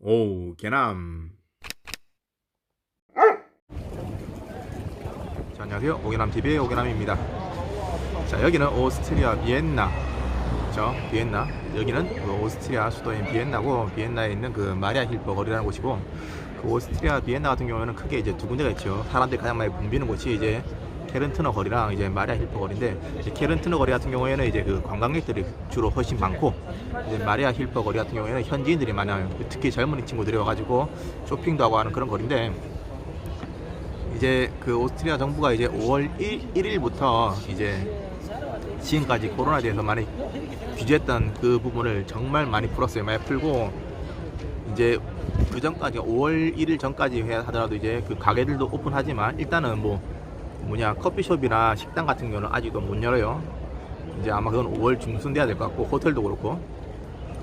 오, 개남. 자, 안녕하세요. 오개남TV의 오개남입니다. 자, 여기는 오스트리아 비엔나. 그쵸? 비엔나. 여기는 그 오스트리아 수도인 비엔나고, 비엔나에 있는 그 마리아 힐퍼 거리라는 곳이고, 그 오스트리아 비엔나 같은 경우에는 크게 이제 두 군데가 있죠. 사람들이 가장 많이 붐비는 곳이 이제 케른트너 거리랑 이제 마리아 힐퍼 거리인데, 이제 케른트너 거리 같은 경우에는 이제 그 관광객들이 주로 훨씬 많고, 이제 마리아 힐퍼 거리 같은 경우에는 현지인들이 많아요. 특히 젊은 친구들이 와가지고 쇼핑도 하고 하는 그런 거리인데, 이제 그 오스트리아 정부가 이제 5월 1일부터 이제 지금까지 코로나에 대해서 많이 규제했던 그 부분을 정말 많이 풀었어요. 많이 풀고, 이제 그 전까지 5월 1일 전까지 하더라도 이제 그 가게들도 오픈하지만, 일단은 커피숍이나 식당 같은 경우는 아직도 못 열어요. 이제 아마 그건 5월 중순 돼야 될 것 같고, 호텔도 그렇고.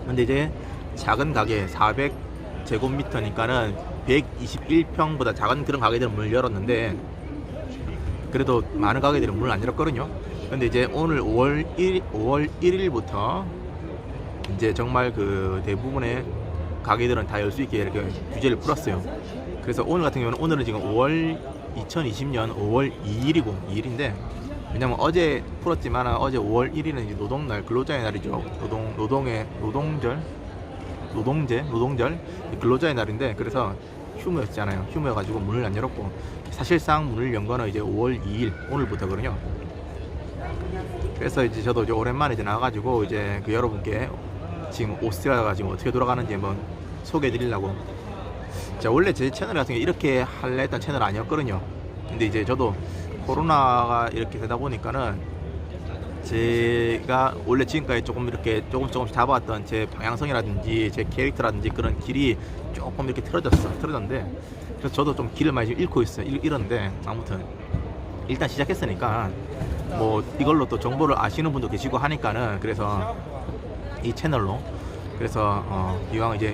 근데 이제 작은 가게 400제곱미터니까는 121평보다 작은 그런 가게들은 문을 열었는데, 그래도 많은 가게들은 문을 안 열었거든요. 근데 이제 오늘 5월 1일부터 이제 정말 그 대부분의 가게들은 다 열 수 있게 이렇게 규제를 풀었어요. 그래서 오늘 같은 경우는, 오늘은 지금 2020년 5월 2일인데, 왜냐면 어제 풀었지만 어제 5월 1일은 이제 노동날, 근로자의 날이죠. 노동절 근로자의 날인데, 그래서 휴무였잖아요. 휴무여가지고 문을 안 열었고, 사실상 문을 연 거는 이제 5월 2일 오늘부터거든요. 그래서 이제 저도 이제 오랜만에 이제 나와가지고 이제 그 여러분께 지금 오스트리아가 지금 어떻게 돌아가는지 한번 소개해 드리려고. 자, 원래 제 채널 같은 게 이렇게 할래 했던 채널 아니었거든요. 근데 이제 저도 코로나가 이렇게 되다 보니까는, 제가 원래 지금까지 조금 이렇게 조금씩 잡아왔던 제 방향성이라든지 제 캐릭터라든지 그런 길이 조금 이렇게 틀어졌는데, 그래서 저도 좀 길을 많이 잃고 있어요. 잃었는데, 아무튼 일단 시작했으니까 뭐 이걸로 또 정보를 아시는 분도 계시고 하니까는, 그래서 이 채널로, 그래서 이왕 이제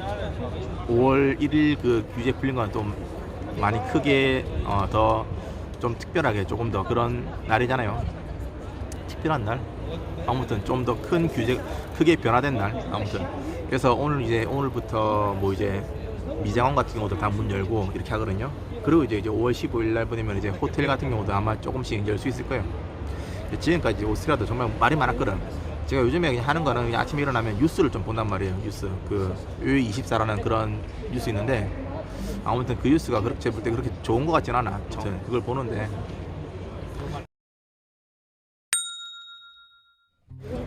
5월 1일 그 규제 풀린 건 좀 많이 크게 더 좀 특별하게 조금 더 그런 날이잖아요. 특별한 날, 아무튼 좀 더 큰 규제, 크게 변화된 날, 아무튼. 그래서 오늘부터 뭐 이제 미장원 같은 경우도 다 문 열고 이렇게 하거든요. 그리고 이제 5월 15일 날 보내면 이제 호텔 같은 경우도 아마 조금씩 열 수 있을 거예요. 지금까지 오스트리아도 정말 말이 많았거든. 제가 요즘에 그냥 하는 거는 그냥 아침에 일어나면 뉴스를 좀 본단 말이에요. 뉴스, 그 요이24라는 그런 뉴스 있는데, 아무튼 그 뉴스가 그렇게 볼 때 그렇게 좋은 것 같진 않아. 아무튼 그걸 보는데,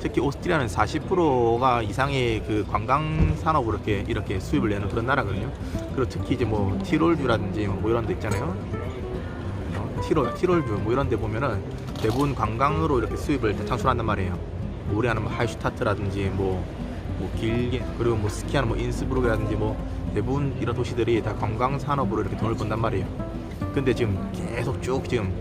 특히 오스트리아는 40%가 이상의 그 관광 산업으로 이렇게 수입을 내는 그런 나라거든요. 그리고 특히 이제 뭐 티롤주라든지 뭐 이런 데 있잖아요. 티롤주 뭐 이런 데 보면은 대부분 관광으로 이렇게 수입을 창출한단 말이에요. 뭐 우리하는 뭐 할슈타트라든지 길게, 그리고 뭐 스키하는 뭐 인스브룩이라든지 뭐 대부분 이런 도시들이 다 관광 산업으로 이렇게 돈을 번단 말이에요. 근데 지금 계속 쭉 지금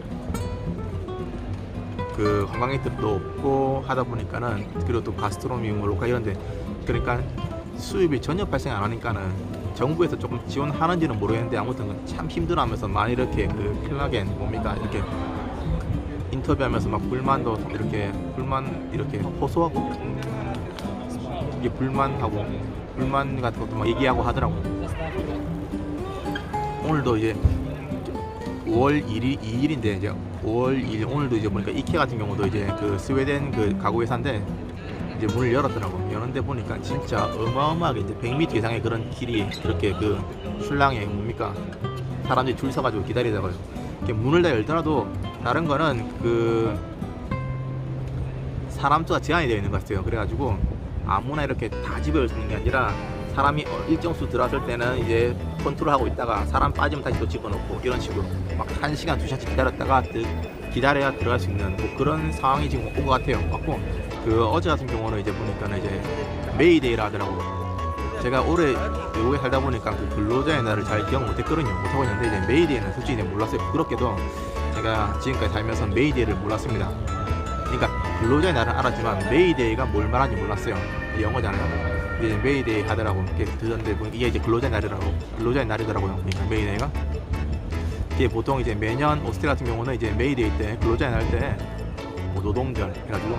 그 관광객들도 없고 하다 보니까는, 그리고 또 가스트로미 뭐 로카 이런데, 그러니까 수입이 전혀 발생 안 하니까는 정부에서 조금 지원하는지는 모르겠는데, 아무튼 참 힘들어하면서 많이 이렇게 그 필라겐 뭡니까 이렇게 인터뷰하면서 막 불만 이렇게 호소하고, 이게 불만 같은 것도 막 얘기하고 하더라고. 오늘도 이제 5월 2일인데 이제 5월 2일 오늘도 이제 보니까 이케 같은 경우도 이제 그 스웨덴 그 가구 회사인데 이제 문을 열었더라고. 여는데 보니까 진짜 어마어마하게 이제 100m 이상의 그런 길이 그렇게 그 출랑에 사람들이 줄 서가지고 기다리다가요. 이렇게 문을 다 열더라도 다른 거는 그 사람 수가 제한이 되어 있는 것 같아요. 그래가지고 아무나 이렇게 다 집어열 수 있는 게 아니라, 사람이 일정 수 들어왔을 때는 이제 컨트롤하고 있다가 사람 빠지면 다시 또 집어넣고, 이런 식으로 막 1시간 2시간씩 기다려야 들어갈 수 있는 뭐 그런 상황이 지금 온 것 같아요. 맞고, 그 어제 같은 경우는 이제 보니까는 이제 메이데이라 하더라고. 제가 올해 외국에 살다 보니까 그 근로자의 날을 잘 기억 못하고 있는데, 이제 메이데이는 솔직히 이제 몰랐어요. 부끄럽게도 제가 지금까지 살면서 메이데이를 몰랐습니다. 그러니까 근로자의 날은 알았지만 메이데이가 뭘 말하는지 몰랐어요. 영어잖아요. 이제 메이데이 하더라고. 이렇게 들었는데 이게 이제 근로자의 날이더라고요. 그러니까 메이데이가 이게 보통 이제 매년 오스트리아 같은 경우는 이제 메이데이 때, 근로자의 날 때 뭐 노동절 해가지고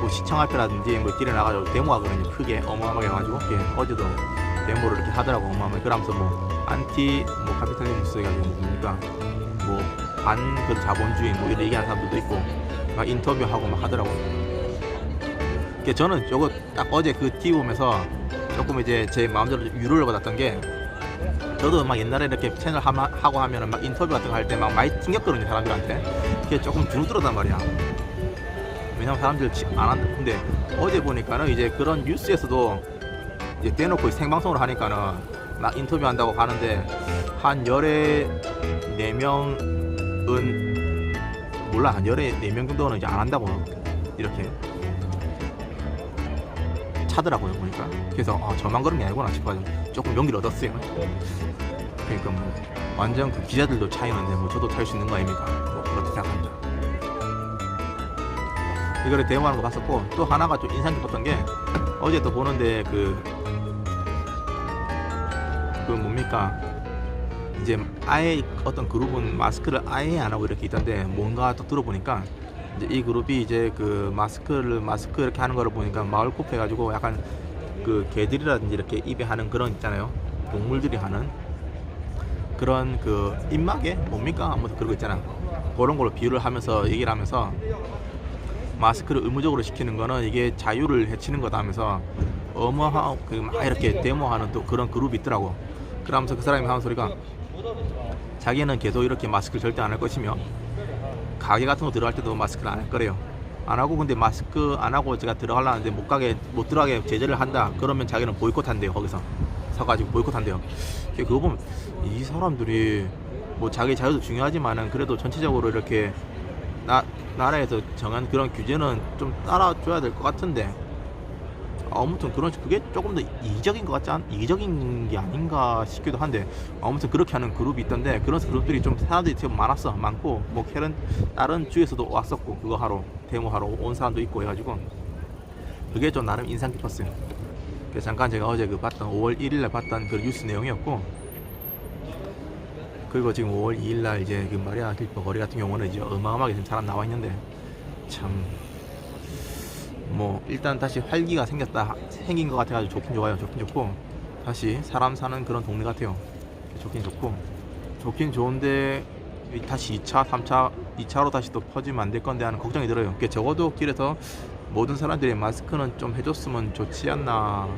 뭐 시청 앞이라든지 뭐 길에 나가지고 데모하거든요. 크게 어마어마하게 해가지고. 어제도 데모를 이렇게 하더라고. 그러면서 뭐 안티 뭐 카피탈리스트 해가지고 뭡니까 뭐 반 그 자본주의 뭐 이런 얘기하는 사람들도 있고 막 인터뷰하고 막 하더라고. 저는 저거 딱 어제 그 TV 보면서 조금 이제 제 마음대로 위로를 받았던 게, 저도 막 옛날에 이렇게 채널 하고 하면은 막 인터뷰 같은 거 할 때 막 많이 튕겼거든요, 사람들한테. 그게 조금 줄어들었단 말이야. 왜냐면 사람들 안 한다. 근데 어제 보니까는 이제 그런 뉴스에서도 이제 대놓고 생방송으로 하니까는 막 인터뷰 한다고 하는데, 한 열에 4명은 몰라, 한 열에 4명 정도는 이제 안 한다고 이렇게 차더라고요, 보니까. 그래서 저만 그런 게 아니구나 싶어가지고 조금 용기를 얻었어요. 그러니까 뭐 완전 그 기자들도 차이는데 뭐 저도 탈 수 있는 거 아닙니까? 뭐 그렇게 생각합니다. 이거를 데모하는 거 봤었고, 또 하나가 좀 인상 깊었던 게, 어제 또 보는데 그 뭡니까 이제 아예 어떤 그룹은 마스크를 아예 안 하고 이렇게 있던데, 뭔가 또 들어보니까 이제 이 그룹이 이제 그 마스크 이렇게 하는 거를 보니까 마을 코프 해가지고 약간 그 개들이라든지 이렇게 입에 하는 그런 있잖아요, 동물들이 하는 그런 그 입마개 뭡니까 아무튼 그런 거 있잖아. 그런 걸로 비유를 하면서 얘기를 하면서, 마스크를 의무적으로 시키는 거는 이게 자유를 해치는 거다 하면서 어마어마하고 막 이렇게 데모하는 또 그런 그룹이 있더라고. 그러면서 그 사람이 하는 소리가, 자기는 계속 이렇게 마스크를 절대 안 할 것이며 가게 같은 거 들어갈 때도 마스크를 안 할 거래요. 안 하고, 근데 마스크 안 하고 제가 들어가려는데 못 들어가게 제재를 한다 그러면 자기는 보이콧 한대요. 거기서 서가지고 보이콧 한대요. 그거 보면 이 사람들이 뭐 자기 자유도 중요하지만은 그래도 전체적으로 이렇게 나라에서 정한 그런 규제는 좀 따라줘야 될 것 같은데, 아무튼 그게 조금 더 이기적인 게 아닌가 싶기도 한데, 아무튼 그렇게 하는 그룹이 있던데, 그런 그룹들이 좀 사람들이 되게 많고, 뭐 다른 주에서도 왔었고, 그거 하러 데모하러 온 사람도 있고 해가지고 그게 좀 나름 인상 깊었어요. 그래서 잠깐 제가 어제 5월 1일날 봤던 그 뉴스 내용이었고, 그리고 지금 5월 2일날 이제 그 마리아 길거리 같은 경우는 이제 어마어마하게 지금 사람 나와 있는데, 참 뭐 일단 다시 활기가 생긴 것 같아가지고 좋긴 좋아요. 좋긴 좋고, 다시 사람 사는 그런 동네 같아요. 좋긴 좋은데 다시 2차, 3차, 2차로 다시 또 퍼지면 안 될 건데 하는 걱정이 들어요. 적어도 길에서 모든 사람들이 마스크는 좀 해줬으면 좋지 않나.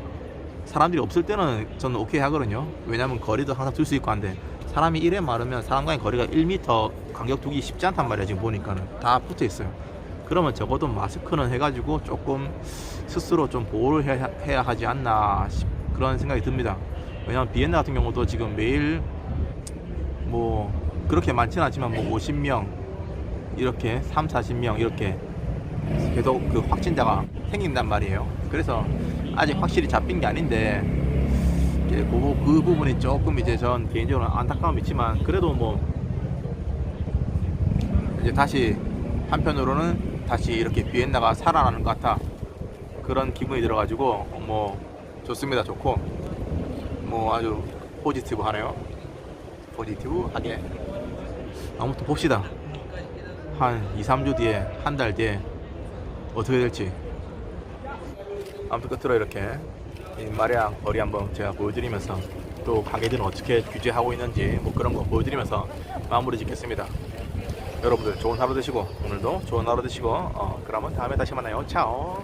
사람들이 없을 때는 저는 오케이 하거든요. 왜냐면 거리도 항상 둘 수 있고 한데, 사람이 이래 많으면 사람과의 거리가 1m 간격 두기 쉽지 않단 말이야. 지금 보니까는 다 붙어 있어요. 그러면 적어도 마스크는 해가지고 조금 스스로 좀 보호를 해야 하지 않나 그런 생각이 듭니다. 왜냐면 비엔나 같은 경우도 지금 매일 뭐 그렇게 많지는 않지만 뭐 50명 이렇게 40명 이렇게 계속 그 확진자가 생긴단 말이에요. 그래서 아직 확실히 잡힌 게 아닌데, 그 부분이 조금 이제 전 개인적으로 안타까움이 있지만, 그래도 뭐 이제 다시 한편으로는 다시 이렇게 비엔나가 살아나는 것 같아. 그런 기분이 들어가지고 뭐 좋습니다. 좋고 뭐 아주 포지티브하네요. 포지티브하게. 아무튼 봅시다. 한 2-3주 뒤에, 한 달 뒤에 어떻게 될지. 아무튼 끝으로 이렇게 마리아 거리 한번 제가 보여드리면서, 또 가게들은 어떻게 규제하고 있는지 뭐 그런 거 보여드리면서 마무리 짓겠습니다. 여러분들 좋은 하루 되시고, 오늘도 좋은 하루 되시고, 그러면 다음에 다시 만나요. 차오.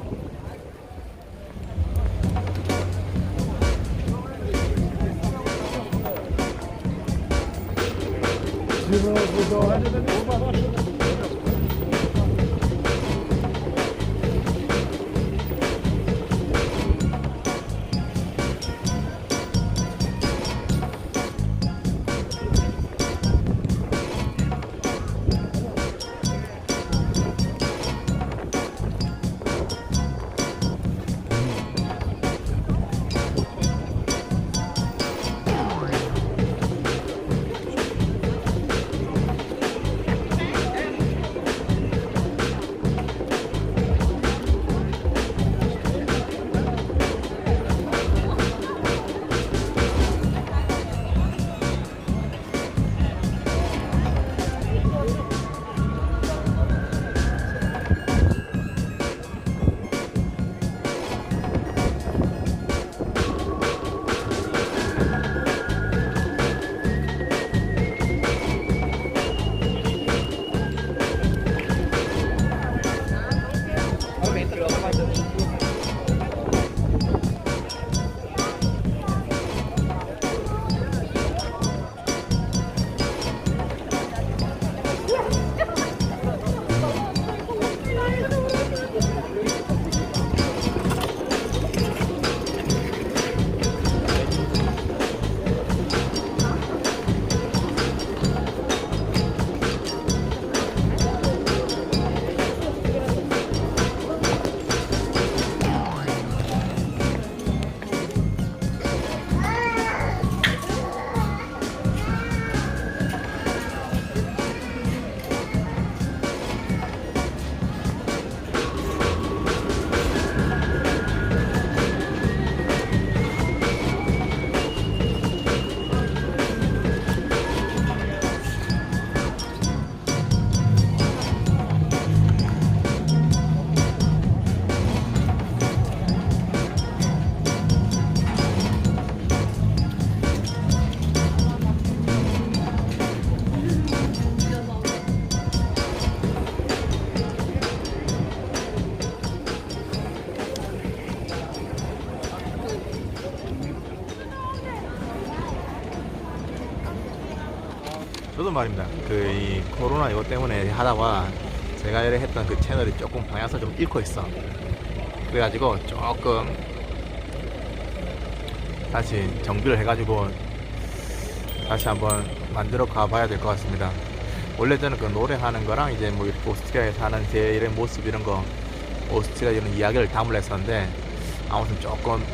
저도 말입니다. 그 이 코로나 이것 때문에 하다가 제가 이래 했던 그 채널이 조금 방향성 좀 잃고 있어. 그래가지고 조금 다시 정비를 해가지고 다시 한번 만들어 가봐야 될 것 같습니다. 원래 저는 그 노래하는 거랑 이제 뭐 이렇게 오스트리아에 사는 제 이런 모습 이런 거 오스트리아 이런 이야기를 담으려 했었는데 아무튼 조금